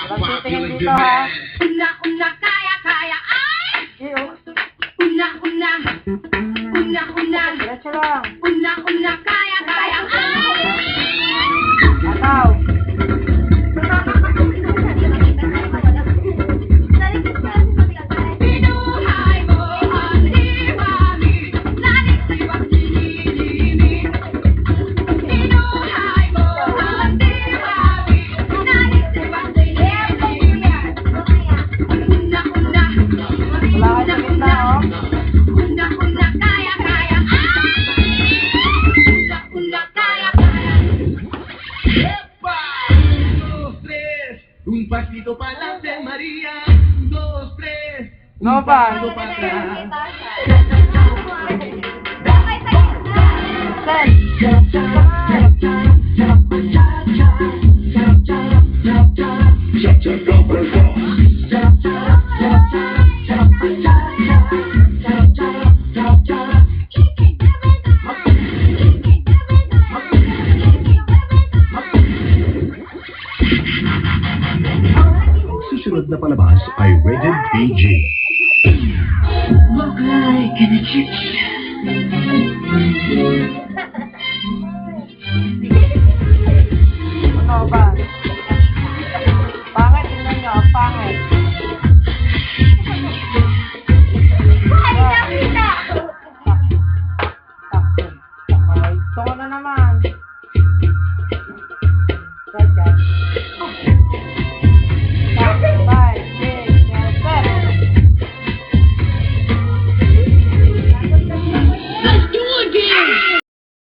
Walang titingin dito, ha? Una, kaya, ay! Iyo. Una, Diretso lang. una, kaya, ay! Ataw. Pinuhay mo ang diwami, laging siwang sinilini. Pinuhay mo ang diwami, laging siwang sinilini. Una, Wala kayo sa gitna, oh. una, kaya, ay! Una, kaya. Dos, tres, un pasito para adelante, María. Dos, tres, No, un pa. pasito para atrás. Sen. Susunod na palabas ay Rated PG. Walk like an Egyptian. Ano ba? Pangit, tingnan nyo, ang pangit. Takbo. Okay, ito ko na naman.